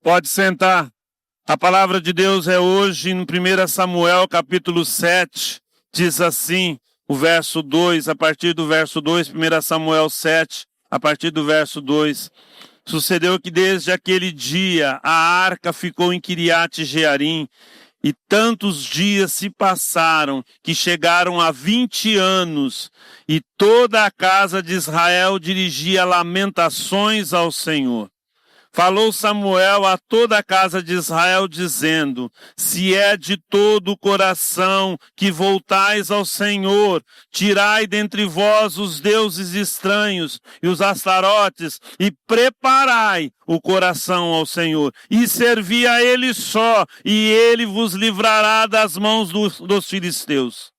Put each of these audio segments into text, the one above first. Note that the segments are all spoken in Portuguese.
Pode sentar. A palavra de Deus é hoje em 1 Samuel, capítulo 7, diz assim, o verso 2, a partir do verso 2, 1 Samuel 7, a partir do verso 2. Sucedeu que desde aquele dia a arca ficou em Quiriate Jearim, e tantos dias se passaram que chegaram a 20 anos, e toda a casa de Israel dirigia lamentações ao Senhor. Falou Samuel a toda a casa de Israel, dizendo: se é de todo o coração que voltais ao Senhor, tirai dentre vós os deuses estranhos e os astarotes, e preparai o coração ao Senhor, e servi a Ele só, e Ele vos livrará das mãos dos filisteus.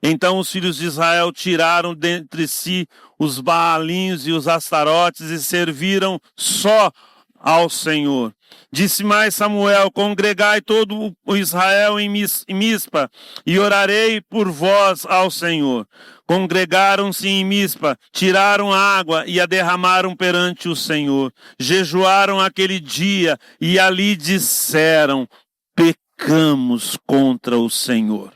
Então os filhos de Israel tiraram dentre si os Baalinhos e os astarotes, e serviram só ao Senhor. Disse mais Samuel: congregai todo o Israel em Mispa, e orarei por vós ao Senhor. Congregaram-se em Mispa, tiraram água e a derramaram perante o Senhor. Jejuaram aquele dia e ali disseram: pecamos contra o Senhor.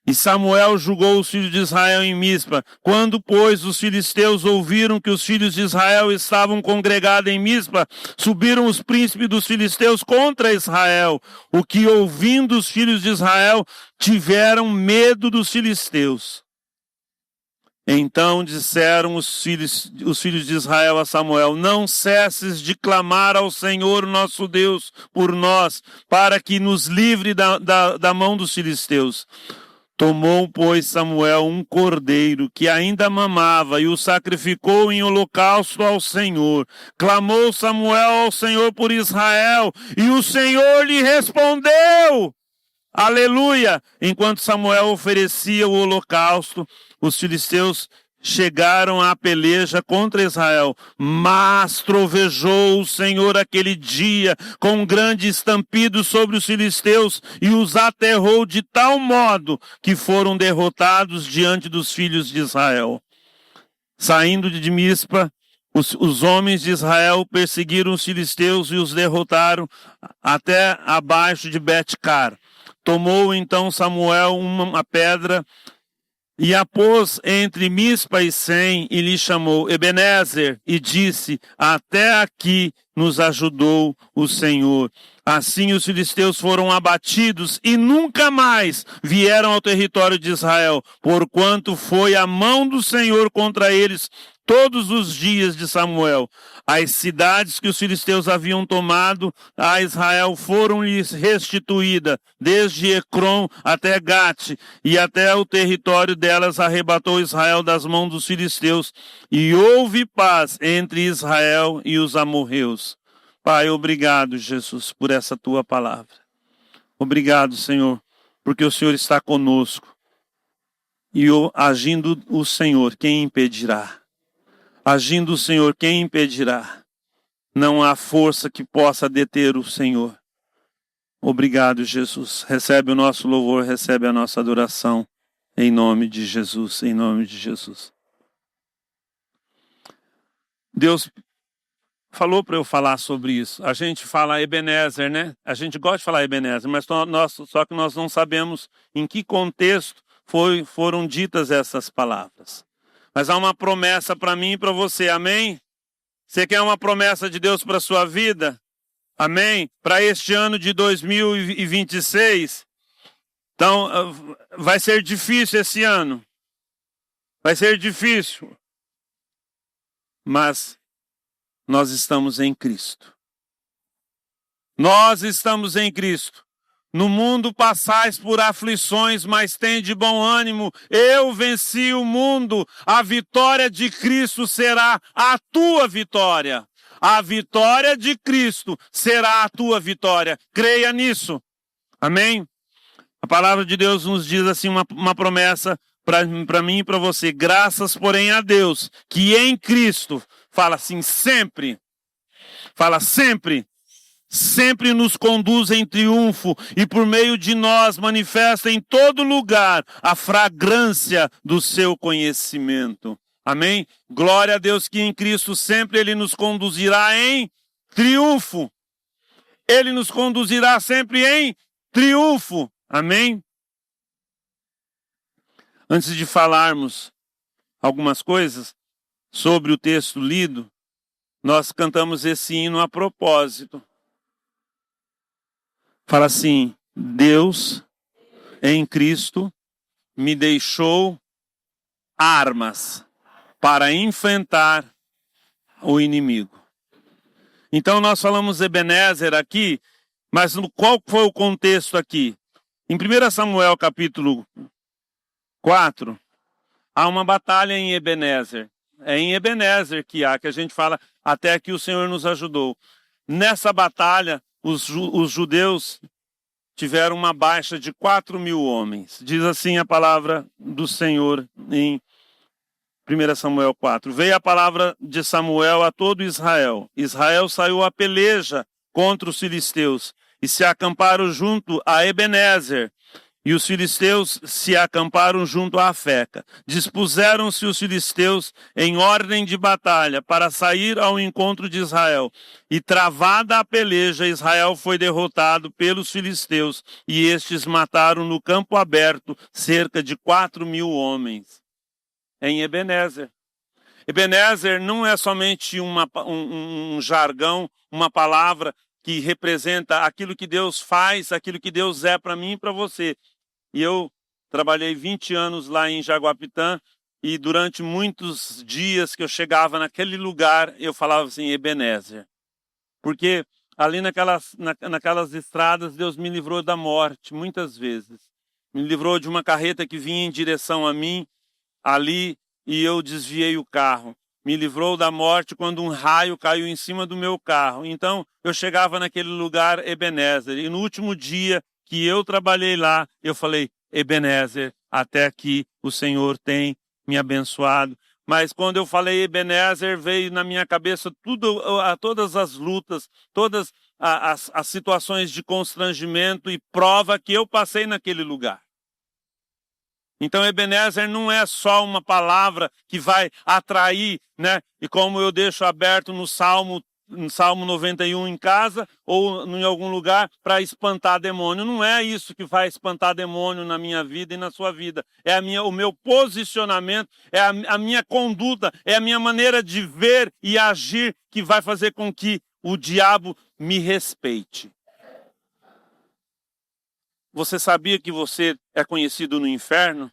E Samuel julgou os filhos de Israel em Mispa. Quando, pois, os filisteus ouviram que os filhos de Israel estavam congregados em Mispa, subiram os príncipes dos filisteus contra Israel, o que, ouvindo os filhos de Israel, tiveram medo dos filisteus. Então disseram os filhos de Israel a Samuel: não cesses de clamar ao Senhor nosso Deus por nós, para que nos livre da mão dos filisteus. Tomou, pois, Samuel um cordeiro que ainda mamava e o sacrificou em holocausto ao Senhor. Clamou Samuel ao Senhor por Israel e o Senhor lhe respondeu. Aleluia! Enquanto Samuel oferecia o holocausto, os filisteus chegaram à peleja contra Israel, mas trovejou o Senhor aquele dia com um grande estampido sobre os filisteus e os aterrou de tal modo que foram derrotados diante dos filhos de Israel. Saindo de Mispa, os homens de Israel perseguiram os filisteus e os derrotaram até abaixo de Bet-car. Tomou então Samuel uma pedra e a pôs entre Mispa e Sem, e lhe chamou Ebenezer, e disse: até aqui nos ajudou o Senhor. Assim os filisteus foram abatidos e nunca mais vieram ao território de Israel, porquanto foi a mão do Senhor contra eles todos os dias de Samuel. As cidades que os filisteus haviam tomado a Israel foram-lhes restituídas, desde Ecrom até Gate, e até o território delas arrebatou Israel das mãos dos filisteus, e houve paz entre Israel e os amorreus. Pai, obrigado, Jesus, por essa tua palavra. Obrigado, Senhor, porque o Senhor está conosco. E agindo o Senhor, quem impedirá? Agindo o Senhor, quem impedirá? Não há força que possa deter o Senhor. Obrigado, Jesus. Recebe o nosso louvor, recebe a nossa adoração. Em nome de Jesus, em nome de Jesus. Deus falou para eu falar sobre isso. A gente fala Ebenezer, né? A gente gosta de falar Ebenezer, mas só que nós não sabemos em que contexto foram ditas essas palavras. Mas há uma promessa para mim e para você, amém? Você quer uma promessa de Deus para a sua vida? Amém? Para este ano de 2026? Então, vai ser difícil esse ano. Vai ser difícil. Mas nós estamos em Cristo. Nós estamos em Cristo. No mundo passais por aflições, mas tende bom ânimo. Eu venci o mundo. A vitória de Cristo será a tua vitória. A vitória de Cristo será a tua vitória. Creia nisso. Amém? A palavra de Deus nos diz assim uma promessa para mim e para você. Graças, porém, a Deus, que em Cristo, fala assim sempre. Fala sempre. Sempre nos conduz em triunfo e por meio de nós manifesta em todo lugar a fragrância do seu conhecimento. Amém? Glória a Deus que em Cristo sempre Ele nos conduzirá em triunfo. Ele nos conduzirá sempre em triunfo. Amém? Antes de falarmos algumas coisas sobre o texto lido, nós cantamos esse hino a propósito. Fala assim: Deus em Cristo me deixou armas para enfrentar o inimigo. Então nós falamos Ebenezer aqui, mas qual foi o contexto aqui? Em 1 Samuel capítulo 4, há uma batalha em Ebenezer. É em Ebenezer que a gente fala, até que o Senhor nos ajudou. Nessa batalha, os judeus tiveram uma baixa de 4.000 homens. Diz assim a palavra do Senhor em 1 Samuel 4. Veio a palavra de Samuel a todo Israel. Israel saiu à peleja contra os filisteus e se acamparam junto a Ebenezer. E os filisteus se acamparam junto à Afeca. Dispuseram-se os filisteus em ordem de batalha para sair ao encontro de Israel. E travada a peleja, Israel foi derrotado pelos filisteus. E estes mataram no campo aberto cerca de 4.000 homens. Em Ebenezer. Ebenezer não é somente um jargão, uma palavra que representa aquilo que Deus faz, aquilo que Deus é para mim e para você. E eu trabalhei 20 anos lá em Jaguapitã e durante muitos dias que eu chegava naquele lugar, eu falava assim, Ebenezer. Porque ali naquelas estradas, Deus me livrou da morte muitas vezes. Me livrou de uma carreta que vinha em direção a mim, ali, e eu desviei o carro. Me livrou da morte quando um raio caiu em cima do meu carro. Então, eu chegava naquele lugar, Ebenezer. E no último dia que eu trabalhei lá, eu falei, Ebenezer, até aqui o Senhor tem me abençoado. Mas quando eu falei Ebenezer, veio na minha cabeça todas as lutas, todas as situações de constrangimento e prova que eu passei naquele lugar. Então Ebenezer não é só uma palavra que vai atrair, né? E como eu deixo aberto no Salmo 91 em casa ou em algum lugar para espantar demônio. Não é isso que vai espantar demônio na minha vida e na sua vida. É o meu posicionamento, é a minha conduta, é a minha maneira de ver e agir que vai fazer com que o diabo me respeite. Você sabia que você é conhecido no inferno?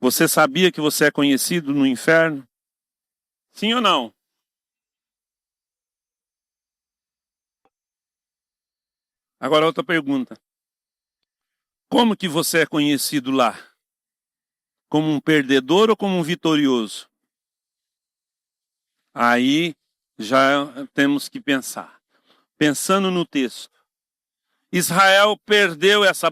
Você sabia que você é conhecido no inferno? Sim ou não? Agora outra pergunta. Como que você é conhecido lá? Como um perdedor ou como um vitorioso? Aí já temos que pensar. Pensando no texto. Israel perdeu essa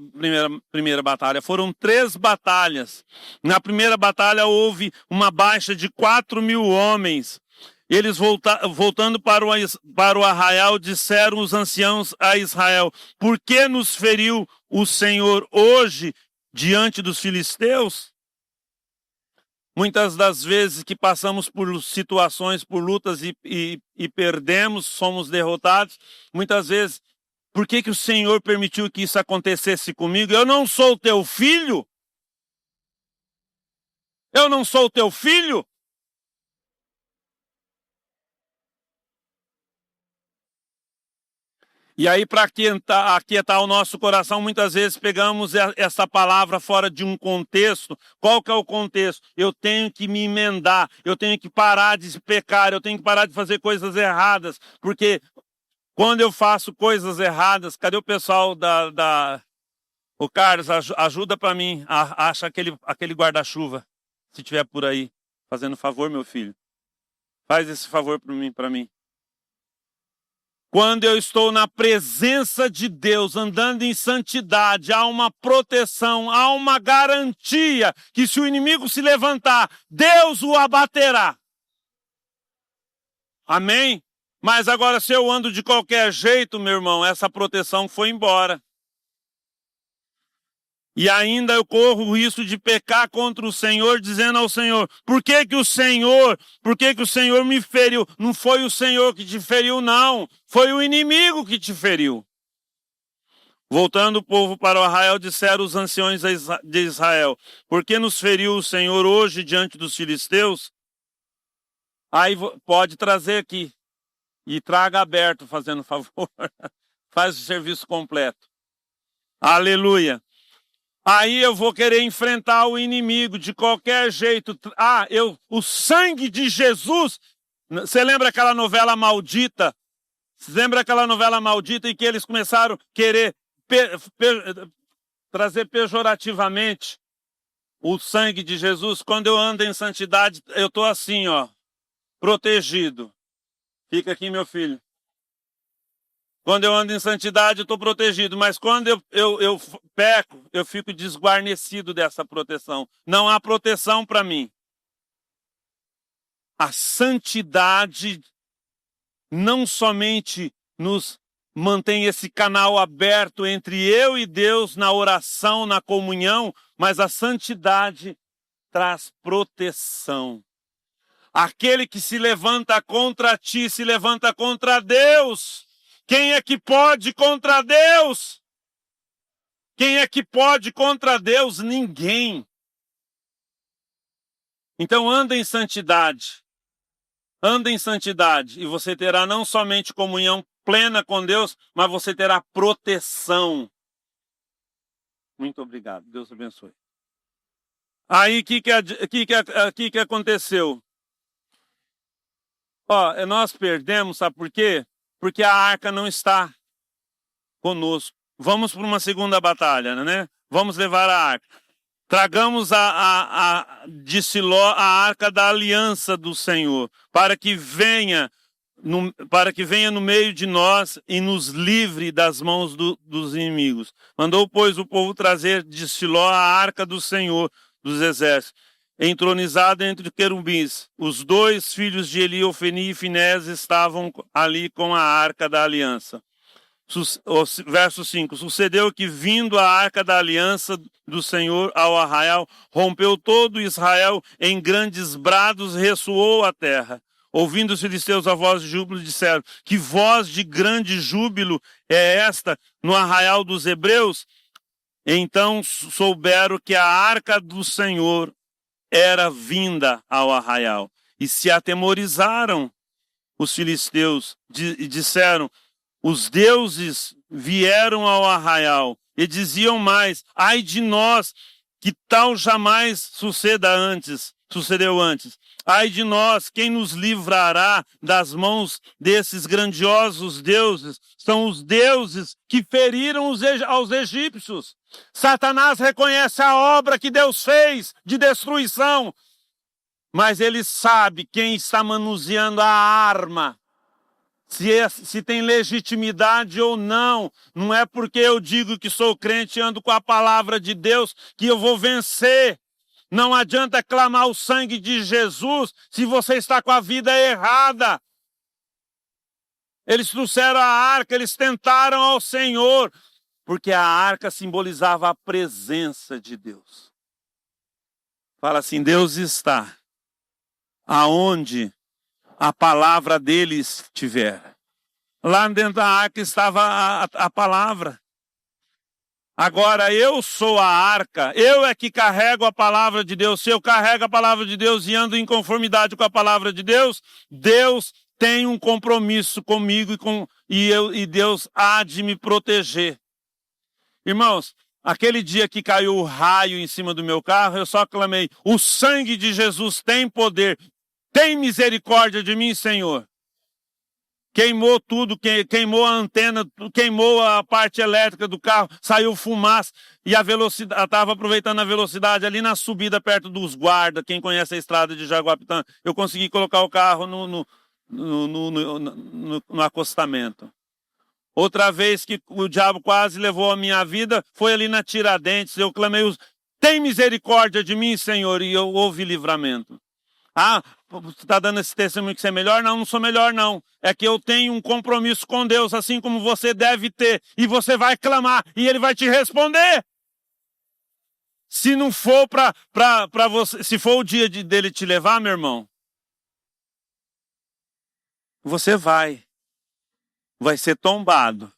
primeira batalha. Foram 3 batalhas. Na primeira batalha houve uma baixa de 4.000 homens. Eles voltando para o arraial, disseram os anciãos a Israel, por que nos feriu o Senhor hoje diante dos filisteus? Muitas das vezes que passamos por situações, por lutas e perdemos, somos derrotados, muitas vezes, por que o Senhor permitiu que isso acontecesse comigo? Eu não sou teu filho? Eu não sou teu filho? E aí, para aquietar o nosso coração, muitas vezes pegamos essa palavra fora de um contexto. Qual que é o contexto? Eu tenho que me emendar, eu tenho que parar de pecar, eu tenho que parar de fazer coisas erradas. Porque quando eu faço coisas erradas, cadê o pessoal O Carlos, ajuda para mim, acha aquele guarda-chuva, se tiver por aí. Fazendo favor, meu filho. Faz esse favor para mim. Quando eu estou na presença de Deus, andando em santidade, há uma proteção, há uma garantia que se o inimigo se levantar, Deus o abaterá. Amém? Mas agora se eu ando de qualquer jeito, meu irmão, essa proteção foi embora. E ainda eu corro o risco de pecar contra o Senhor, dizendo ao Senhor, por que que o Senhor me feriu? Não foi o Senhor que te feriu, não. Foi o inimigo que te feriu. Voltando o povo para o arraial, disseram os anciões de Israel, por que nos feriu o Senhor hoje diante dos filisteus? Aí pode trazer aqui. E traga aberto, fazendo favor. Faz o serviço completo. Aleluia. Aí eu vou querer enfrentar o inimigo de qualquer jeito. O sangue de Jesus. Você lembra aquela novela Maldita? Você lembra aquela novela Maldita em que eles começaram a querer trazer pejorativamente o sangue de Jesus? Quando eu ando em santidade, eu estou assim, ó, protegido. Fica aqui, meu filho. Quando eu ando em santidade, eu estou protegido. Mas quando eu peco, eu fico desguarnecido dessa proteção. Não há proteção para mim. A santidade não somente nos mantém esse canal aberto entre eu e Deus na oração, na comunhão, mas a santidade traz proteção. Aquele que se levanta contra ti, se levanta contra Deus. Quem é que pode contra Deus? Quem é que pode contra Deus? Ninguém. Então anda em santidade. Anda em santidade e você terá não somente comunhão plena com Deus, mas você terá proteção. Muito obrigado. Deus abençoe. Aí o que aconteceu? Nós perdemos, sabe por quê? Porque a arca não está conosco. Vamos para uma segunda batalha, né? Vamos levar a arca. Tragamos de Siló a arca da aliança do Senhor, para que venha no meio de nós e nos livre das mãos dos inimigos. Mandou, pois, o povo trazer de Siló a arca do Senhor dos exércitos, entronizada entre querubins. Os dois filhos de Eli, Ofni e Finés, estavam ali com a arca da aliança. Verso 5. Sucedeu que, vindo a arca da aliança do Senhor ao arraial, rompeu todo Israel em grandes brados, ressoou a terra. Ouvindo os filisteus a voz de júbilo, disseram, que voz de grande júbilo é esta no arraial dos hebreus? Então souberam que a arca do Senhor era vinda ao arraial. E se atemorizaram os filisteus e disseram, os deuses vieram ao arraial. E diziam mais, ai de nós, que tal jamais sucedeu antes. Ai de nós, quem nos livrará das mãos desses grandiosos deuses? São os deuses que feriram aos egípcios. Satanás reconhece a obra que Deus fez de destruição, mas ele sabe quem está manuseando a arma, se tem legitimidade ou não. Não é porque eu digo que sou crente e ando com a palavra de Deus que eu vou vencer. Não adianta clamar o sangue de Jesus se você está com a vida errada. Eles trouxeram a arca, eles tentaram ao Senhor, porque a arca simbolizava a presença de Deus. Fala assim, Deus está aonde a palavra dele estiver. Lá dentro da arca estava a palavra. Agora eu sou a arca, eu é que carrego a palavra de Deus. Se eu carrego a palavra de Deus e ando em conformidade com a palavra de Deus, Deus tem um compromisso comigo e Deus há de me proteger. Irmãos, aquele dia que caiu o raio em cima do meu carro, eu só clamei, o sangue de Jesus tem poder, tem misericórdia de mim, Senhor. Queimou tudo, queimou a antena, queimou a parte elétrica do carro, saiu fumaça e a velocidade, estava aproveitando a velocidade ali na subida perto dos guardas, quem conhece a estrada de Jaguapitã, eu consegui colocar o carro no acostamento. Outra vez que o diabo quase levou a minha vida, foi ali na Tiradentes, eu clamei, tem misericórdia de mim, Senhor, e houve livramento. Você está dando esse testemunho que você é melhor? Não, não sou melhor não. É que eu tenho um compromisso com Deus, assim como você deve ter. E você vai clamar e Ele vai te responder. Se não for para você, se for o dia dele te levar, meu irmão, você vai ser tombado,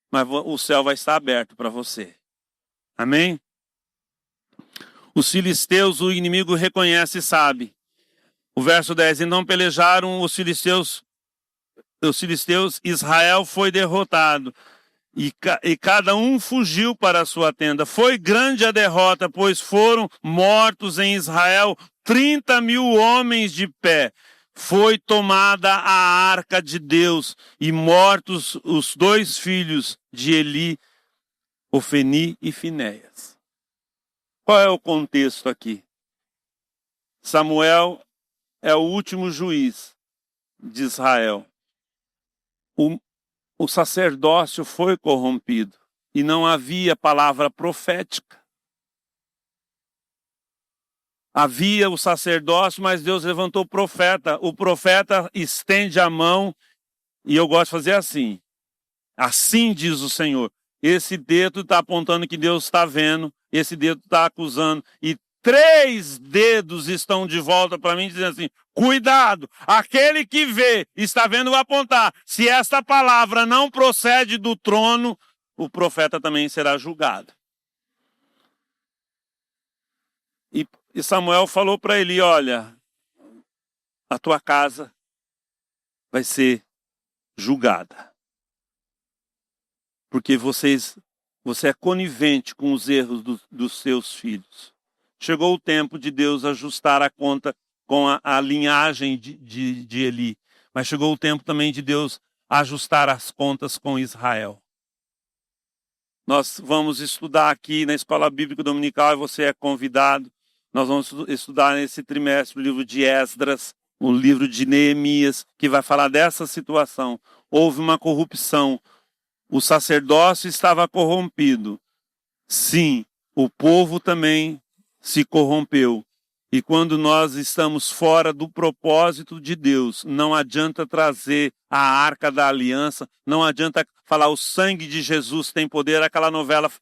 mas o céu vai estar aberto para você. Amém? Os filisteus, o inimigo reconhece e sabe. O verso 10, e não pelejaram os filisteus, Israel foi derrotado. E cada um fugiu para a sua tenda. Foi grande a derrota, pois foram mortos em Israel 30.000 homens de pé. Foi tomada a arca de Deus e mortos os 2 filhos de Eli, Ofni e Finéias. Qual é o contexto aqui? Samuel é o último juiz de Israel. O sacerdócio foi corrompido e não havia palavra profética. Havia o sacerdócio, mas Deus levantou o profeta. O profeta estende a mão e eu gosto de fazer assim. Assim diz o Senhor. Esse dedo está apontando que Deus está vendo, esse dedo está acusando e 3 dedos estão de volta para mim dizendo assim, cuidado, aquele que vê, está vendo vai apontar. Se esta palavra não procede do trono, o profeta também será julgado. E Samuel falou para Eli, olha, a tua casa vai ser julgada. Porque você é conivente com os erros dos seus filhos. Chegou o tempo de Deus ajustar a conta com a linhagem de Eli. Mas chegou o tempo também de Deus ajustar as contas com Israel. Nós vamos estudar aqui na Escola Bíblica Dominical e você é convidado. Nós vamos estudar nesse trimestre o livro de Esdras, o livro de Neemias, que vai falar dessa situação. Houve uma corrupção. O sacerdócio estava corrompido. Sim, o povo também se corrompeu. E quando nós estamos fora do propósito de Deus, não adianta trazer a arca da aliança, não adianta falar o sangue de Jesus tem poder. Aquela novela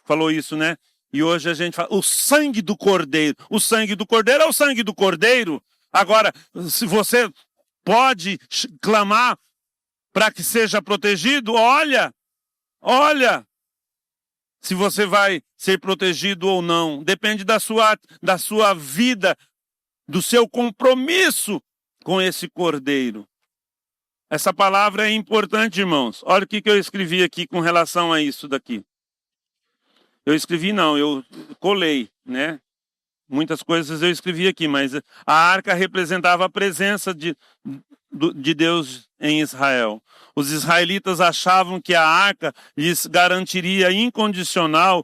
falou isso, né? E hoje a gente fala o sangue do Cordeiro. O sangue do Cordeiro é o sangue do Cordeiro. Agora, se você pode clamar para que seja protegido, olha, se você vai ser protegido ou não. Depende da sua vida, do seu compromisso com esse Cordeiro. Essa palavra é importante, irmãos. Olha o que eu escrevi aqui com relação a isso daqui. Eu colei, né? Muitas coisas eu escrevi aqui, mas a arca representava a presença de Deus em Israel. Os israelitas achavam que a arca lhes garantiria incondicional.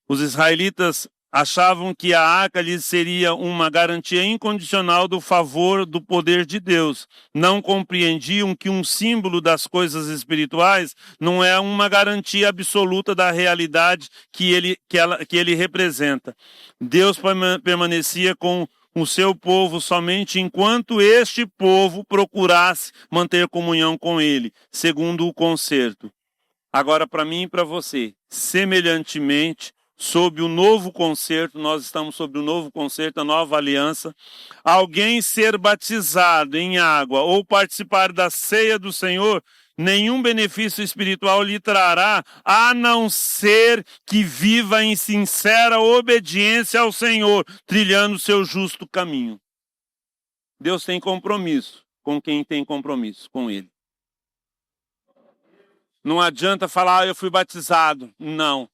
Os israelitas achavam que a arca lhes seria uma garantia incondicional do favor do poder de Deus. Não compreendiam que um símbolo das coisas espirituais não é uma garantia absoluta da realidade que ele representa. Deus permanecia com o seu povo somente enquanto este povo procurasse manter comunhão com ele, segundo o concerto. Agora, para mim e para você, semelhantemente, sob o novo concerto, nós estamos sob o novo concerto, a nova aliança, alguém ser batizado em água ou participar da ceia do Senhor, nenhum benefício espiritual lhe trará, a não ser que viva em sincera obediência ao Senhor, trilhando o seu justo caminho. Deus tem compromisso com quem tem compromisso com Ele. Não adianta falar, eu fui batizado. Não.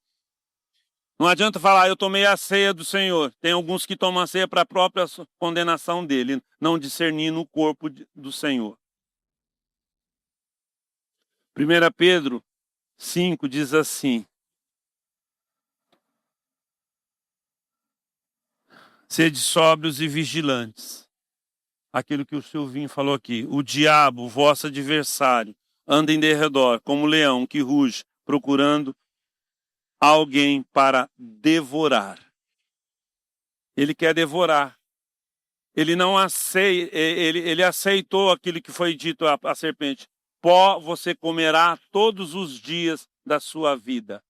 Não adianta falar, eu tomei a ceia do Senhor. Tem alguns que tomam a ceia para a própria condenação dele, não discernindo o corpo do Senhor. 1 Pedro 5 diz assim: sede sóbrios e vigilantes. Aquilo que o Silvinho falou aqui. O diabo, vosso adversário, anda em derredor, como leão que ruge, procurando alguém para devorar. Ele quer devorar. Ele não aceita, ele aceitou aquilo que foi dito à serpente. Pó você comerá todos os dias da sua vida.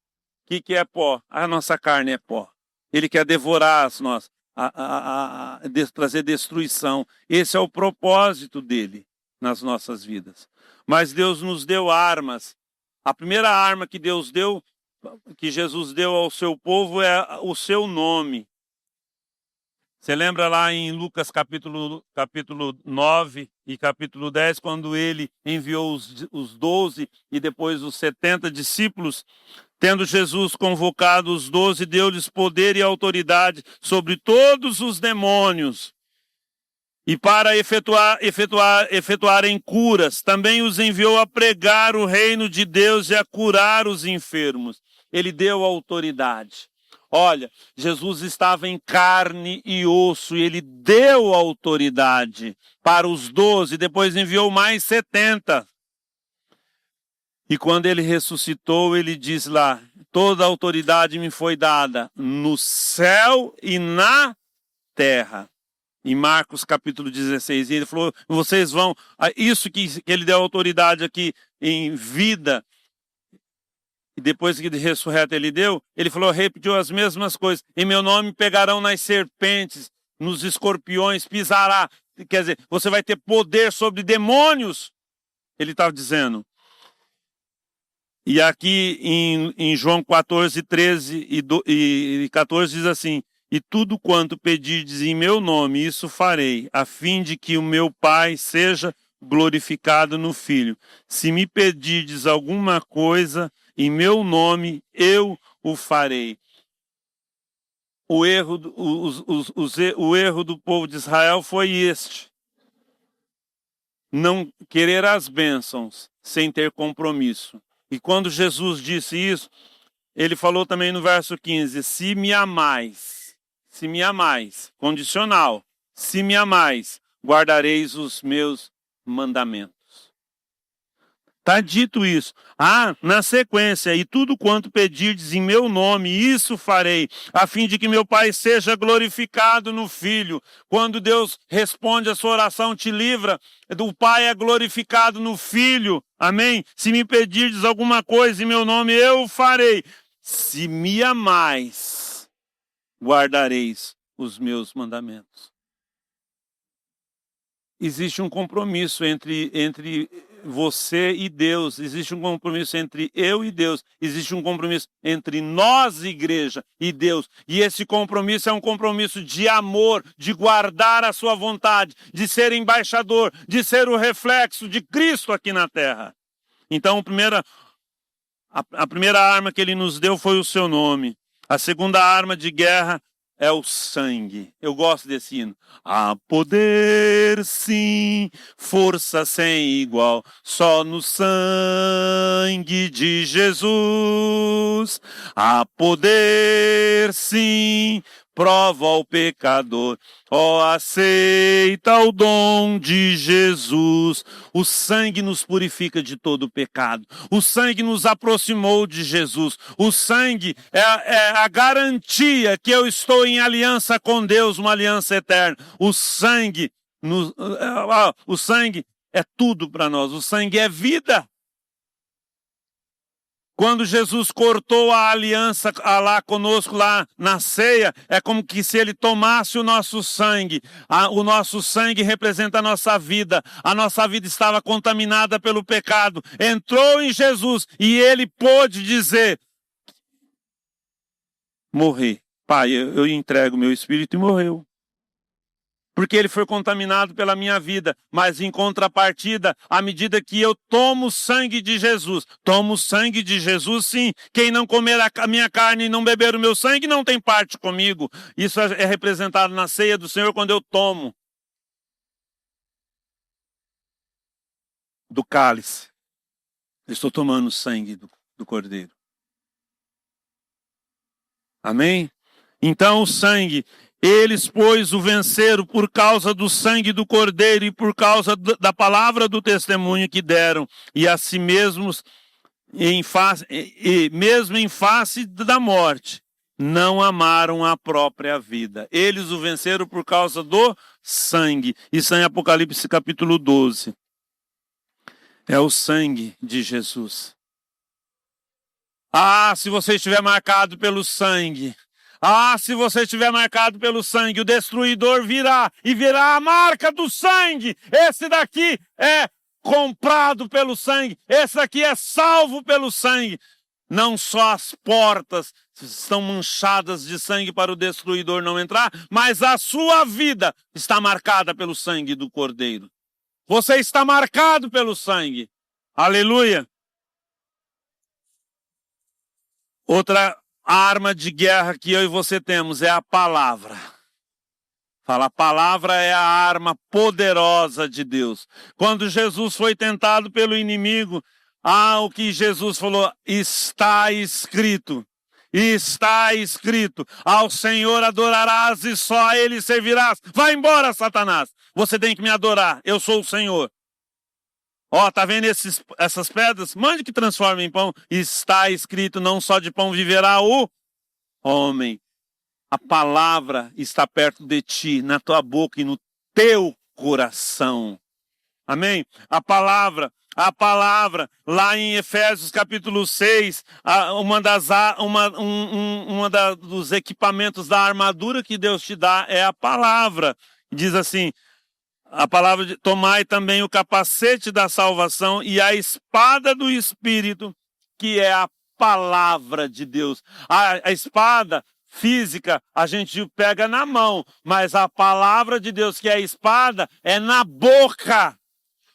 que é pó? A nossa carne é pó. Ele quer devorar as nossas, trazer destruição. Esse é o propósito dele nas nossas vidas. Mas Deus nos deu armas. A primeira arma que Deus deu, que Jesus deu ao seu povo, é o seu nome. Você lembra lá em Lucas capítulo 9 e capítulo 10, quando ele enviou os 12 e depois os 70 discípulos? Tendo Jesus convocado os 12, deu-lhes poder e autoridade sobre todos os demônios. E para efetuarem curas, também os enviou a pregar o reino de Deus e a curar os enfermos. Ele deu autoridade. Olha, Jesus estava em carne e osso e ele deu autoridade para os 12, depois enviou mais 70. E quando ele ressuscitou, ele diz lá, toda a autoridade me foi dada no céu e na terra. Em Marcos capítulo 16, e ele falou, vocês vão, isso que ele deu autoridade aqui em vida, e depois que de ressurreto ele deu, ele falou, repetiu as mesmas coisas, em meu nome pegarão nas serpentes, nos escorpiões, pisará, quer dizer, você vai ter poder sobre demônios, ele estava dizendo. E aqui em João 14, 13 e 14 diz assim, e tudo quanto pedirdes em meu nome, isso farei, a fim de que o meu Pai seja glorificado no Filho. Se me pedirdes alguma coisa em meu nome, eu o farei. O erro do povo de Israel foi este. Não querer as bênçãos sem ter compromisso. E quando Jesus disse isso, ele falou também no verso 15, se me amais, condicional, se me amais, guardareis os meus mandamentos. Está dito isso. Na sequência, e tudo quanto pedirdes em meu nome, isso farei, a fim de que meu Pai seja glorificado no Filho. Quando Deus responde a sua oração, te livra, o Pai é glorificado no Filho. Amém? Se me pedirdes alguma coisa em meu nome, eu farei. Se me amais, guardareis os meus mandamentos. Existe um compromisso entre você e Deus, existe um compromisso entre eu e Deus, existe um compromisso entre nós, igreja, e Deus. E esse compromisso é um compromisso de amor, de guardar a sua vontade, de ser embaixador, de ser o reflexo de Cristo aqui na terra. Então, a primeira arma que ele nos deu foi o seu nome. A segunda arma de guerra é o sangue. Eu gosto desse hino. Há poder, sim, força sem igual, só no sangue de Jesus. Há poder, sim, prova ao pecador, aceita o dom de Jesus. O sangue nos purifica de todo pecado. O sangue nos aproximou de Jesus. O sangue é a garantia que eu estou em aliança com Deus, uma aliança eterna. O sangue é tudo para nós. O sangue é vida. Quando Jesus cortou a aliança lá conosco, lá na ceia, é como que se ele tomasse o nosso sangue. O nosso sangue representa a nossa vida. A nossa vida estava contaminada pelo pecado. Entrou em Jesus e ele pôde dizer, morrer. Pai, eu entrego meu espírito e morreu. Porque ele foi contaminado pela minha vida, mas em contrapartida, à medida que eu tomo o sangue de Jesus, sim, quem não comer a minha carne e não beber o meu sangue não tem parte comigo. Isso é representado na ceia do Senhor quando eu tomo do cálice. Eu estou tomando o sangue do Cordeiro. Amém? Então o sangue... Eles, pois, o venceram por causa do sangue do Cordeiro e por causa da palavra do testemunho que deram. E a si mesmos, mesmo em face da morte, não amaram a própria vida. Eles o venceram por causa do sangue. Isso em Apocalipse capítulo 12. É o sangue de Jesus. Ah, se você estiver marcado pelo sangue. Ah, se você estiver marcado pelo sangue, o destruidor virá e verá a marca do sangue. Esse daqui é comprado pelo sangue. Esse daqui é salvo pelo sangue. Não só as portas estão manchadas de sangue para o destruidor não entrar, mas a sua vida está marcada pelo sangue do Cordeiro. Você está marcado pelo sangue. Aleluia. Outra arma de guerra que eu e você temos é a palavra. Fala, a palavra é a arma poderosa de Deus. Quando Jesus foi tentado pelo inimigo, o que Jesus falou, está escrito. Está escrito, ao Senhor adorarás e só a Ele servirás. Vai embora, Satanás. Você tem que me adorar, eu sou o Senhor. Ó, tá vendo essas pedras? Mande que transforme em pão. Está escrito, não só de pão viverá o homem. A palavra está perto de ti, na tua boca e no teu coração. Amém? A palavra, lá em Efésios capítulo 6, dos equipamentos da armadura que Deus te dá é a palavra. Diz assim, a palavra de tomai também o capacete da salvação e a espada do Espírito, que é a palavra de Deus. A espada física a gente pega na mão, mas a palavra de Deus, que é a espada, é na boca.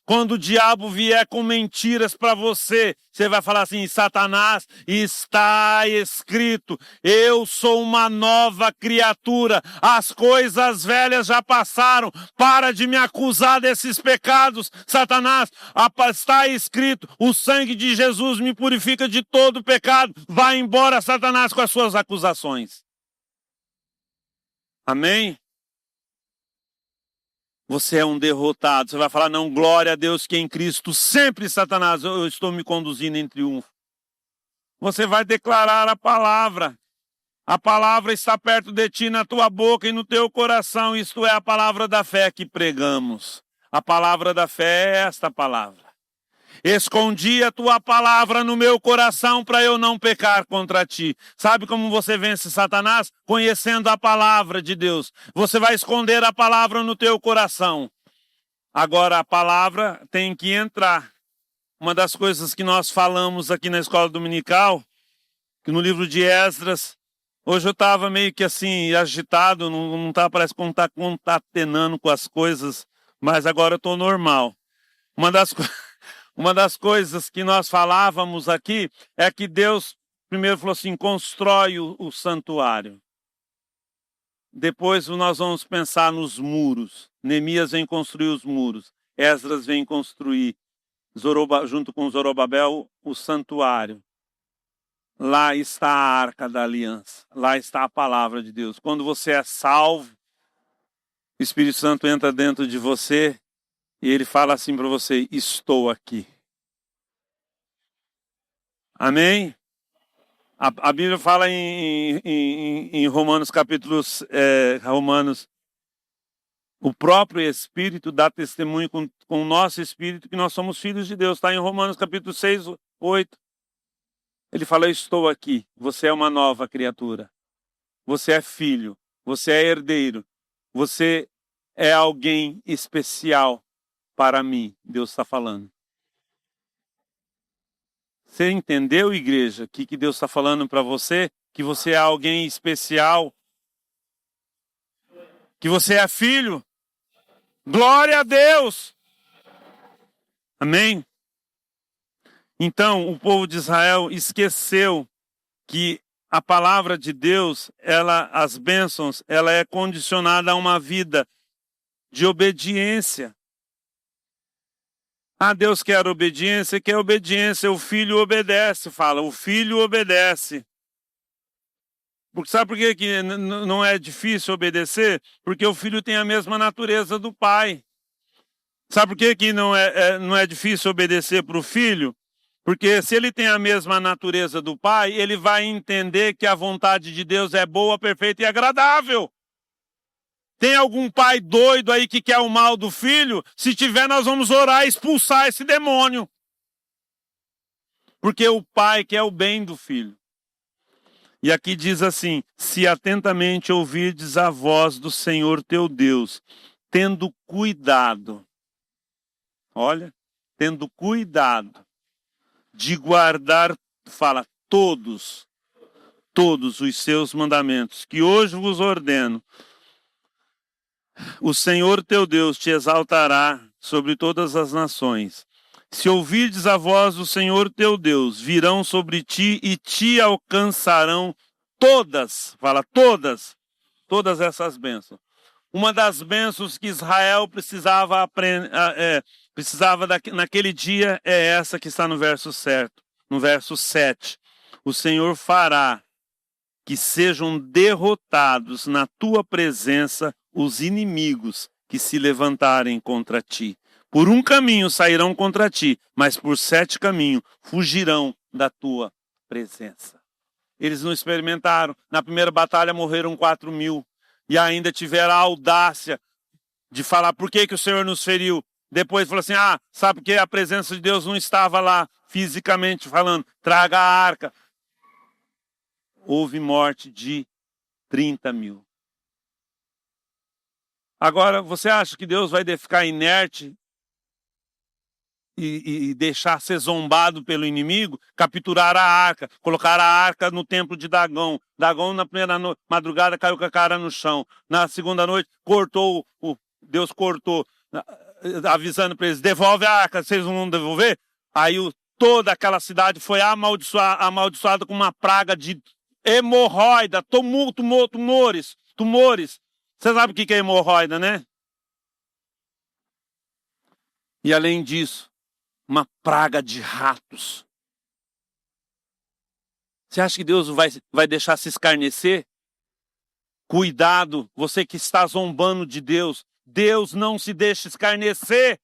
Quando o diabo vier com mentiras para você, você vai falar assim, Satanás, está escrito, eu sou uma nova criatura, as coisas velhas já passaram, para de me acusar desses pecados, Satanás, está escrito, o sangue de Jesus me purifica de todo pecado, vai embora, Satanás, com as suas acusações. Amém? Você é um derrotado. Você vai falar, não, glória a Deus que em Cristo sempre, Satanás, eu estou me conduzindo em triunfo. Você vai declarar a palavra. A palavra está perto de ti, na tua boca e no teu coração. Isto é a palavra da fé que pregamos. A palavra da fé é esta palavra. Escondi a tua palavra no meu coração para eu não pecar contra ti. Sabe como você vence Satanás? Conhecendo a palavra de Deus. Você vai esconder a palavra no teu coração. Agora a palavra tem que entrar. Uma das coisas que nós falamos aqui na escola dominical, que no livro de Esdras, hoje eu estava meio que assim, agitado, não tá, parece que não está concatenando com as coisas, mas agora eu estou normal. Uma das coisas que nós falávamos aqui é que Deus primeiro falou assim, constrói o santuário. Depois nós vamos pensar nos muros. Neemias vem construir os muros. Esdras vem construir, junto com Zorobabel, o santuário. Lá está a arca da aliança. Lá está a palavra de Deus. Quando você é salvo, o Espírito Santo entra dentro de você e ele fala assim para você, estou aqui. Amém? A Bíblia fala em Romanos capítulos, Romanos, o próprio Espírito dá testemunho com o nosso Espírito que nós somos filhos de Deus. Está em Romanos capítulo 6, 8. Ele fala, estou aqui, você é uma nova criatura. Você é filho, você é herdeiro, você é alguém especial para mim, Deus está falando. Você entendeu, igreja, que Deus está falando para você? Que você é alguém especial? Que você é filho? Glória a Deus! Amém? Então, o povo de Israel esqueceu que a palavra de Deus, as bênçãos, ela é condicionada a uma vida de obediência. Deus quer obediência, o filho obedece, fala, o filho obedece. Porque sabe por que não é difícil obedecer? Porque o filho tem a mesma natureza do pai. Sabe por que não é difícil obedecer para o filho? Porque se ele tem a mesma natureza do pai, ele vai entender que a vontade de Deus é boa, perfeita e agradável. Tem algum pai doido aí que quer o mal do filho? Se tiver, nós vamos orar e expulsar esse demônio. Porque o pai quer o bem do filho. E aqui diz assim: se atentamente ouvirdes a voz do Senhor teu Deus, tendo cuidado, olha, tendo cuidado de guardar, fala, todos os seus mandamentos, que hoje vos ordeno, o Senhor teu Deus te exaltará sobre todas as nações. Se ouvirdes a voz do Senhor teu Deus, virão sobre ti e te alcançarão todas, fala, todas essas bênçãos. Uma das bênçãos que Israel precisava aprender, naquele dia é essa que está no verso certo, no verso 7. O Senhor fará que sejam derrotados na tua presença os inimigos que se levantarem contra ti. Por um caminho sairão contra ti, mas por 7 caminhos fugirão da tua presença. Eles não experimentaram. Na primeira batalha morreram 4.000. E ainda tiveram a audácia de falar por que o Senhor nos feriu. Depois falou assim, sabe que a presença de Deus não estava lá, fisicamente falando, traga a arca. Houve morte de 30.000. Agora, você acha que Deus vai ficar inerte e deixar ser zombado pelo inimigo? Capturar a arca, colocar a arca no templo de Dagom. Dagom na primeira madrugada caiu com a cara no chão. Na segunda noite, Deus cortou, avisando para eles, devolve a arca, vocês não vão devolver? Aí toda aquela cidade foi amaldiçoada com uma praga de hemorroida, tumores. Você sabe o que é hemorroida, né? E além disso, uma praga de ratos. Você acha que Deus vai deixar se escarnecer? Cuidado, você que está zombando de Deus. Deus não se deixa escarnecer.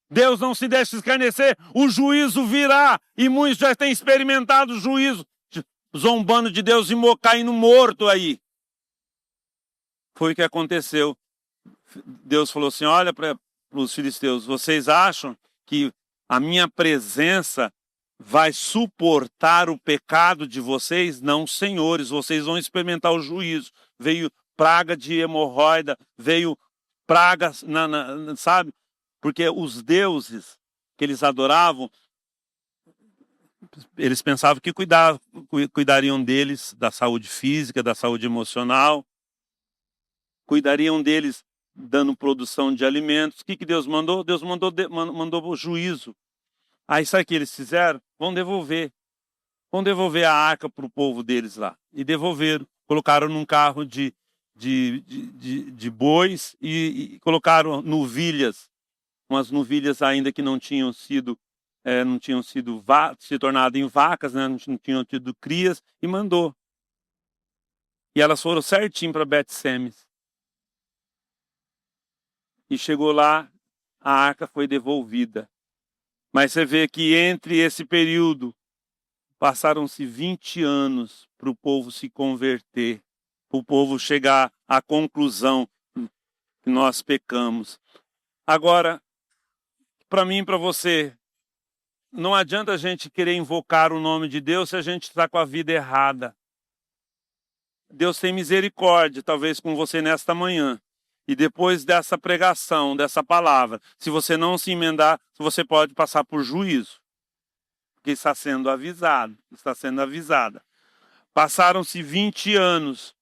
Deus não se deixa escarnecer. O juízo virá. E muitos já têm experimentado o juízo. Zombando de Deus e caindo morto aí. Foi o que aconteceu. Deus falou assim, olha para os filisteus, vocês acham que a minha presença vai suportar o pecado de vocês? Não, senhores, vocês vão experimentar o juízo. Veio praga de hemorroida, veio praga, sabe? Porque os deuses que eles adoravam, eles pensavam que cuidariam deles, da saúde física, da saúde emocional, cuidariam deles dando produção de alimentos. O que Deus mandou? Deus mandou o juízo. Aí sabe o que eles fizeram? Vão devolver a arca para o povo deles lá. E devolveram. Colocaram num carro de bois e colocaram novilhas, umas novilhas ainda que não tinham se tornado em vacas, né? Não tinham tido crias, e mandou. E elas foram certinho para Bet-Semes. E chegou lá, a arca foi devolvida. Mas você vê que entre esse período, passaram-se 20 anos para o povo se converter, para o povo chegar à conclusão que nós pecamos. Agora, para mim e para você, não adianta a gente querer invocar o nome de Deus se a gente está com a vida errada. Deus tem misericórdia, talvez com você nesta manhã. E depois dessa pregação, dessa palavra, se você não se emendar, você pode passar por juízo. Porque está sendo avisada. Passaram-se 20 anos.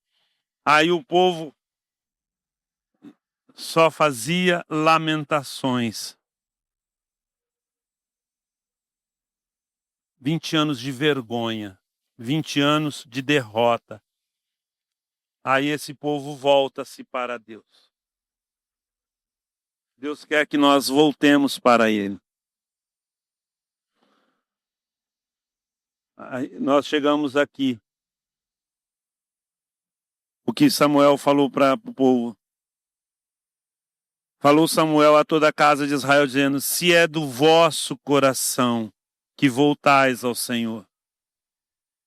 Aí o povo só fazia lamentações. 20 anos de vergonha. 20 anos de derrota. Aí esse povo volta-se para Deus. Deus quer que nós voltemos para Ele. Aí nós chegamos aqui. O que Samuel falou para o povo. Falou Samuel a toda a casa de Israel, dizendo, se é do vosso coração que voltais ao Senhor.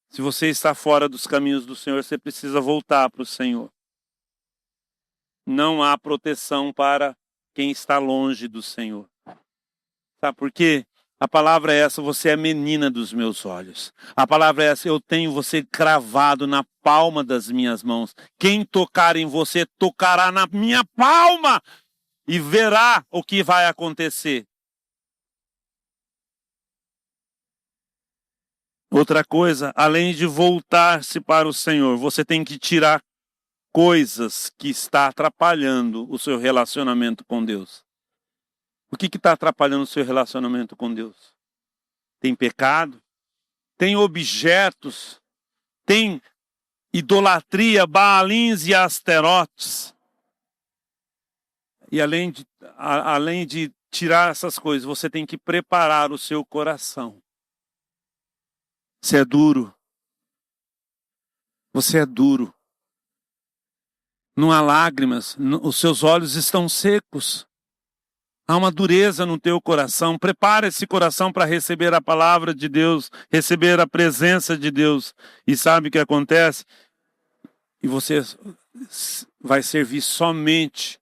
Se você está fora dos caminhos do Senhor, você precisa voltar para o Senhor. Não há proteção para quem está longe do Senhor. Sabe por quê? A palavra é essa, você é a menina dos meus olhos. A palavra é essa, eu tenho você cravado na palma das minhas mãos. Quem tocar em você, tocará na minha palma e verá o que vai acontecer. Outra coisa, além de voltar-se para o Senhor, você tem que tirar coisas que está atrapalhando o seu relacionamento com Deus. O que está atrapalhando o seu relacionamento com Deus? Tem pecado? Tem objetos? Tem idolatria, Baalins e Asterotes? E além de tirar essas coisas, você tem que preparar o seu coração. Você é duro. Você é duro. Não há lágrimas, os seus olhos estão secos. Há uma dureza no teu coração. Prepara esse coração para receber a palavra de Deus, receber a presença de Deus. E sabe o que acontece? E você vai servir somente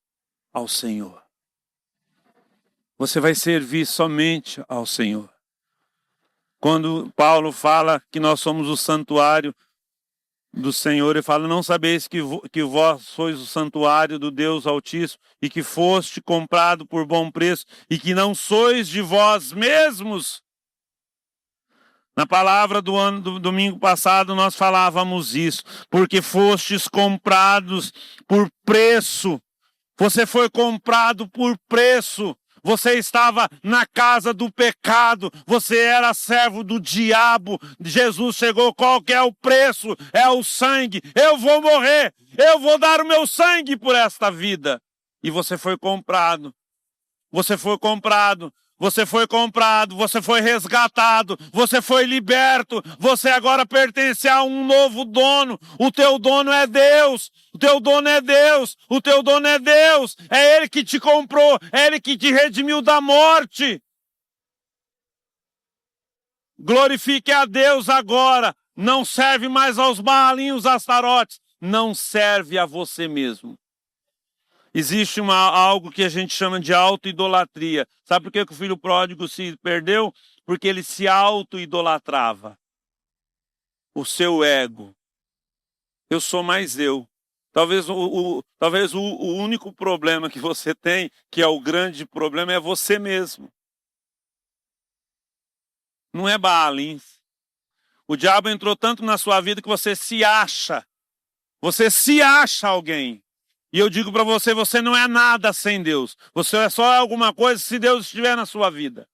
ao Senhor. Você vai servir somente ao Senhor. Quando Paulo fala que nós somos o santuário do Senhor, ele fala, não sabeis que vós sois o santuário do Deus Altíssimo e que foste comprado por bom preço e que não sois de vós mesmos. Na palavra do domingo passado nós falávamos isso, porque fostes comprados por preço. Você foi comprado por preço. Você estava na casa do pecado, você era servo do diabo. Jesus chegou, qual que é o preço? É o sangue. Eu vou morrer, eu vou dar o meu sangue por esta vida. E você foi comprado, você foi comprado, você foi comprado, você foi resgatado, você foi liberto, você agora pertence a um novo dono. O teu dono é Deus, o teu dono é Deus, o teu dono é Deus. É Ele que te comprou, é Ele que te redimiu da morte. Glorifique a Deus agora. Não serve mais aos Baalinhos, Astarotes. Não serve a você mesmo. Existe algo que a gente chama de auto-idolatria. Sabe por que o filho pródigo se perdeu? Porque ele se auto-idolatrava. O seu ego. Eu sou mais eu. Talvez o único problema que você tem, que é o grande problema, é você mesmo. Não é Baalins. O diabo entrou tanto na sua vida que você se acha. Você se acha alguém. E eu digo para você, você não é nada sem Deus. Você é só alguma coisa se Deus estiver na sua vida.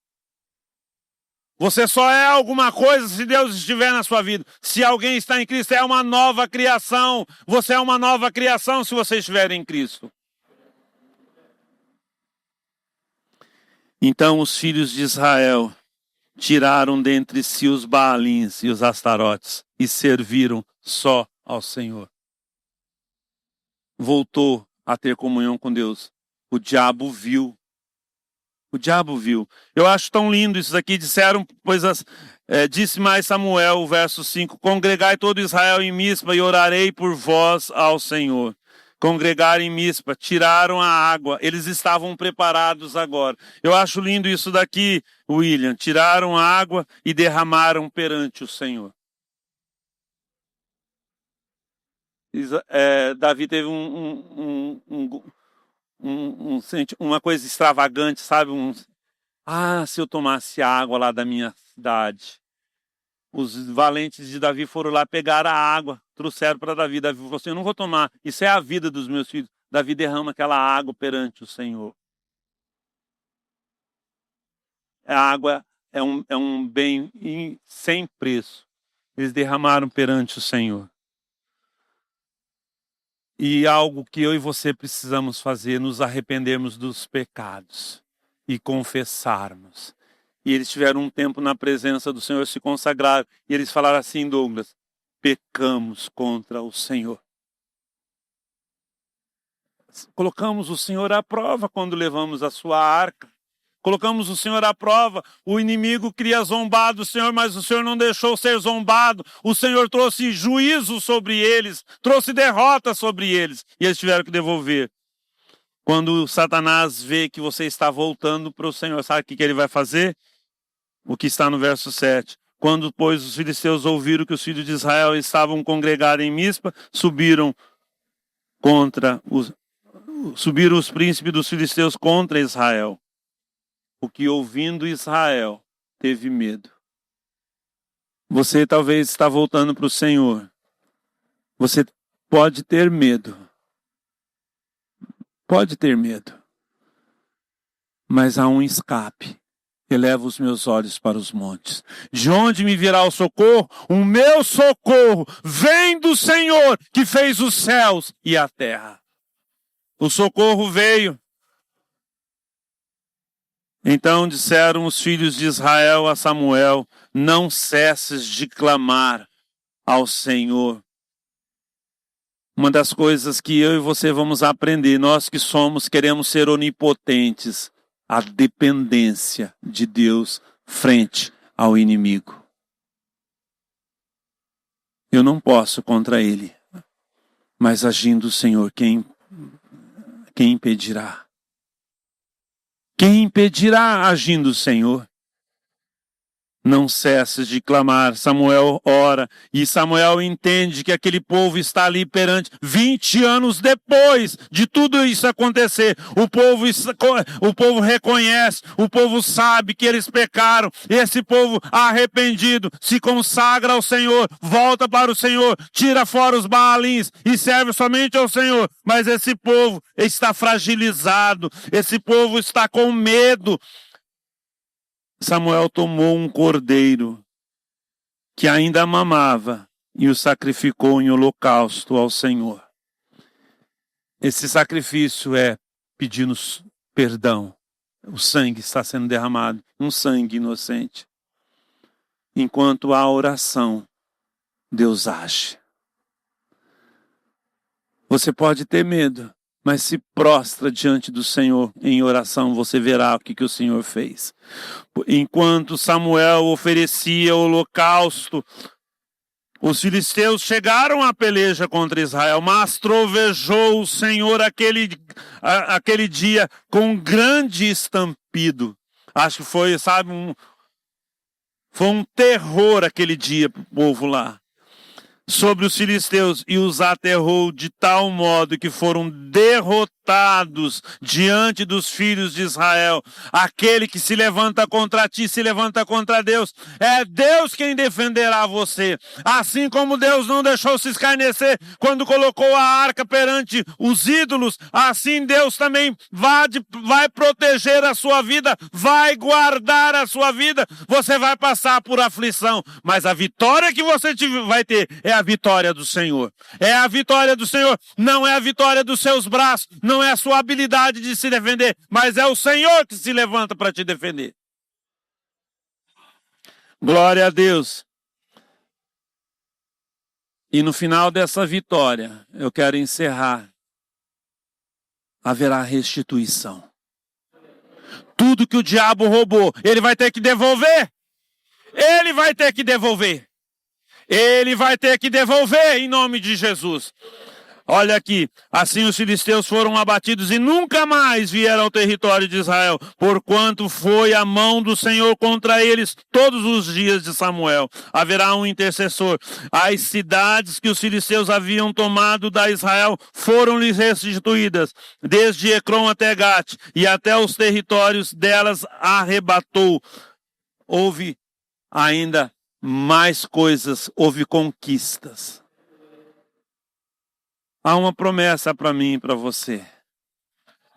Você só é alguma coisa se Deus estiver na sua vida. Se alguém está em Cristo, é uma nova criação. Você é uma nova criação se você estiver em Cristo. Então os filhos de Israel tiraram dentre si os Baalins e os Astarotes e serviram só ao Senhor. Voltou a ter comunhão com Deus. O diabo viu. O diabo viu. Eu acho tão lindo isso aqui. Disseram, disse mais Samuel, o verso 5, congregai todo Israel em Mispa e orarei por vós ao Senhor. Congregaram em Mispa, tiraram a água. Eles estavam preparados agora. Eu acho lindo isso daqui, William. Tiraram a água e derramaram perante o Senhor. Davi teve uma coisa extravagante, sabe? Se eu tomasse água lá da minha cidade. Os valentes de Davi foram lá, pegaram a água, trouxeram para Davi. Davi falou assim, eu não vou tomar, isso é a vida dos meus filhos. Davi derrama aquela água perante o Senhor. A água é um bem sem preço. Eles derramaram perante o Senhor. E algo que eu e você precisamos fazer, nos arrependermos dos pecados e confessarmos. E eles tiveram um tempo na presença do Senhor, se consagraram. E eles falaram assim, Douglas, pecamos contra o Senhor. Colocamos o Senhor à prova quando levamos a sua arca. Colocamos o Senhor à prova. O inimigo queria zombar do Senhor, mas o Senhor não deixou ser zombado. O Senhor trouxe juízo sobre eles, trouxe derrota sobre eles. E eles tiveram que devolver. Quando Satanás vê que você está voltando para o Senhor, sabe o que ele vai fazer? o que está no verso 7. Quando, pois, os filisteus ouviram que os filhos de Israel estavam congregados em Mispa, subiram os príncipes dos filisteus contra Israel. O que, ouvindo Israel, teve medo. Você talvez está voltando para o Senhor. Você pode ter medo. Pode ter medo. Mas há um escape. Elevo os meus olhos para os montes. De onde me virá o socorro? O meu socorro vem do Senhor, que fez os céus e a terra. O socorro veio. Então disseram os filhos de Israel a Samuel: não cesses de clamar ao Senhor. Uma das coisas que eu e você vamos aprender, nós que queremos ser onipotentes, a dependência de Deus frente ao inimigo. Eu não posso contra ele, mas agindo o Senhor, quem impedirá? Quem impedirá agindo o Senhor? Não cesses de clamar. Samuel ora, e Samuel entende que aquele povo está ali perante 20 anos depois de tudo isso acontecer. O povo reconhece, o povo sabe que eles pecaram. Esse povo arrependido se consagra ao Senhor, volta para o Senhor, tira fora os Baalins e serve somente ao Senhor. Mas esse povo está fragilizado, esse povo está com medo. Samuel tomou um cordeiro que ainda mamava e o sacrificou em holocausto ao Senhor. Esse sacrifício é pedindo perdão. O sangue está sendo derramado, um sangue inocente. Enquanto há oração, Deus age. Você pode ter medo, mas se prostra diante do Senhor em oração, você verá o que o Senhor fez. Enquanto Samuel oferecia o holocausto, os filisteus chegaram à peleja contra Israel, mas trovejou o Senhor aquele dia com um grande estampido. Acho que foi, foi um terror aquele dia para o povo lá. Sobre os filisteus, e os aterrou de tal modo que foram derrotados diante dos filhos de Israel. Aquele que se levanta contra ti, se levanta contra Deus. É Deus quem defenderá você. Assim como Deus não deixou se escarnecer quando colocou a arca perante os ídolos, assim Deus também vai proteger a sua vida, vai guardar a sua vida. Você vai passar por aflição, mas a vitória que você vai ter é a vitória do Senhor. É a vitória do Senhor. Não é a vitória dos seus braços. Não é a sua habilidade de se defender. Mas é o Senhor que se levanta para te defender. Glória a Deus. E no final dessa vitória, eu quero encerrar. Haverá restituição. Tudo que o diabo roubou, ele vai ter que devolver. Ele vai ter que devolver. Ele vai ter que devolver em nome de Jesus. Olha aqui, assim os filisteus foram abatidos e nunca mais vieram ao território de Israel, porquanto foi a mão do Senhor contra eles todos os dias de Samuel. Haverá um intercessor. As cidades que os filisteus haviam tomado da Israel foram-lhes restituídas, desde Ecrom até Gate, e até os territórios delas arrebatou. Houve ainda mais coisas, houve conquistas. Há uma promessa para mim e para você.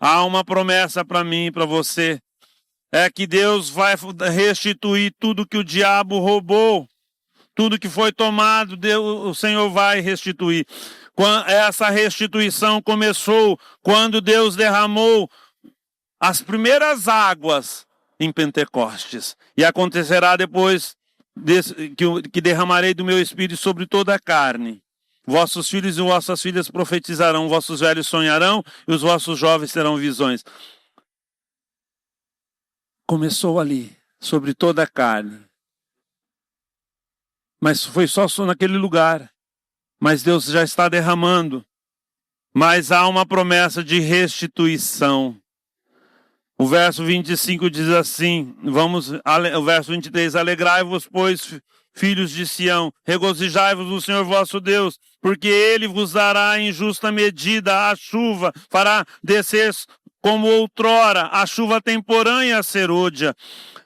Há uma promessa para mim e para você. É que Deus vai restituir tudo que o diabo roubou. Tudo que foi tomado, o Senhor vai restituir. Essa restituição começou quando Deus derramou as primeiras águas em Pentecostes. E acontecerá depois que derramarei do meu espírito sobre toda a carne. Vossos filhos e vossas filhas profetizarão, vossos velhos sonharão e os vossos jovens terão visões. Começou ali, sobre toda a carne. Mas foi só naquele lugar. Mas Deus já está derramando. Mas há uma promessa de restituição. O verso 25 diz assim, o verso 23, alegrai-vos, pois, filhos de Sião, regozijai-vos no Senhor vosso Deus, porque Ele vos dará em justa medida a chuva, fará descer como outrora, a chuva temporânea a serôdia.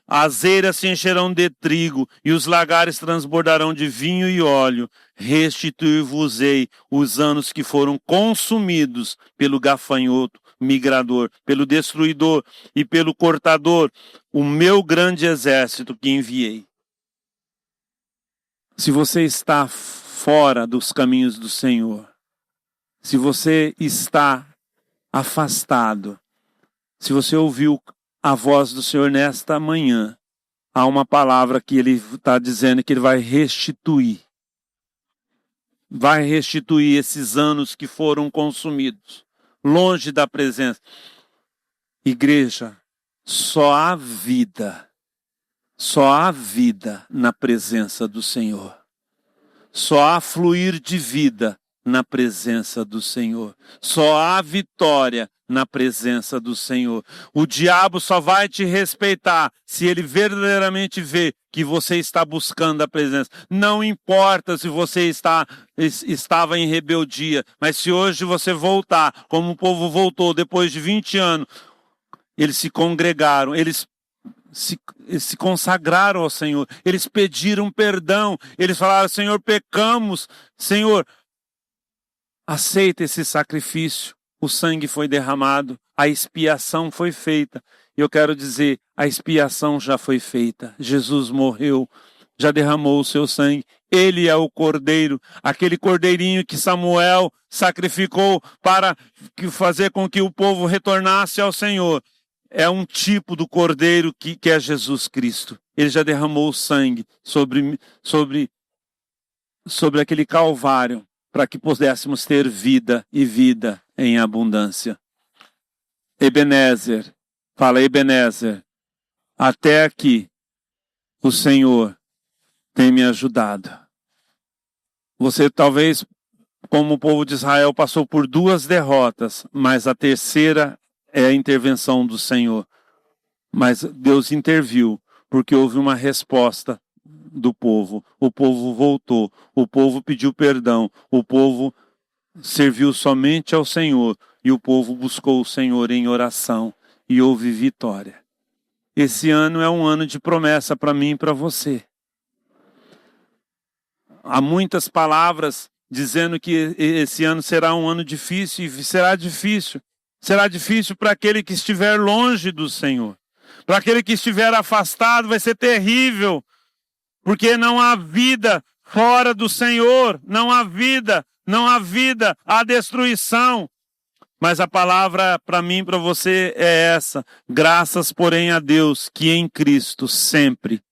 As eiras se encherão de trigo, e os lagares transbordarão de vinho e óleo. Restituir-vos-ei os anos que foram consumidos pelo gafanhoto migrador, pelo destruidor e pelo cortador, o meu grande exército que enviei. Se você está fora dos caminhos do Senhor, se você está afastado, se você ouviu a voz do Senhor nesta manhã, há uma palavra que Ele está dizendo que Ele vai restituir. Vai restituir esses anos que foram consumidos, longe da presença. Igreja, só há vida na presença do Senhor. Só há fluir de vida na presença do Senhor. Só há vitória na presença do Senhor. O diabo só vai te respeitar se ele verdadeiramente vê que você está buscando a presença. Não importa se você estava em rebeldia, mas se hoje você voltar, como o povo voltou depois de 20 anos, eles se congregaram, eles se consagraram ao Senhor, eles pediram perdão, eles falaram, Senhor, pecamos, Senhor, aceita esse sacrifício. O sangue foi derramado, a expiação foi feita. Eu quero dizer, a expiação já foi feita. Jesus morreu, já derramou o seu sangue. Ele é o cordeiro, aquele cordeirinho que Samuel sacrificou para fazer com que o povo retornasse ao Senhor. É um tipo do cordeiro que é Jesus Cristo. Ele já derramou o sangue sobre aquele calvário, para que pudéssemos ter vida e vida em abundância. Ebenezer, fala Ebenezer, até aqui o Senhor tem me ajudado. Você talvez, como o povo de Israel, passou por 2 derrotas, mas a terceira é a intervenção do Senhor. Mas Deus interviu, porque houve uma resposta do povo. O povo voltou, o povo pediu perdão, o povo serviu somente ao Senhor e o povo buscou o Senhor em oração e houve vitória. Esse ano é um ano de promessa para mim e para você. Há muitas palavras dizendo que esse ano será um ano difícil e será difícil. Será difícil para aquele que estiver longe do Senhor. Para aquele que estiver afastado vai ser terrível. Porque não há vida fora do Senhor, não há vida, há destruição. Mas a palavra para mim e para você é essa: graças, porém, a Deus que em Cristo sempre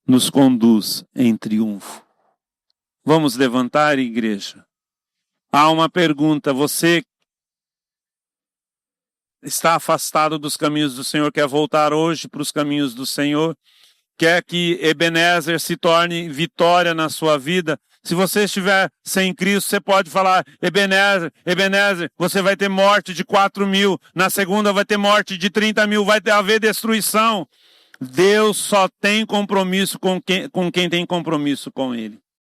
nos conduz em triunfo. Vamos levantar, igreja? Há uma pergunta: você está afastado dos caminhos do Senhor, quer voltar hoje para os caminhos do Senhor? Quer que Ebenezer se torne vitória na sua vida? Se você estiver sem Cristo, você pode falar, Ebenezer, você vai ter morte de 4.000, na segunda vai ter morte de 30.000, vai haver destruição. Deus só tem compromisso com quem tem compromisso com Ele.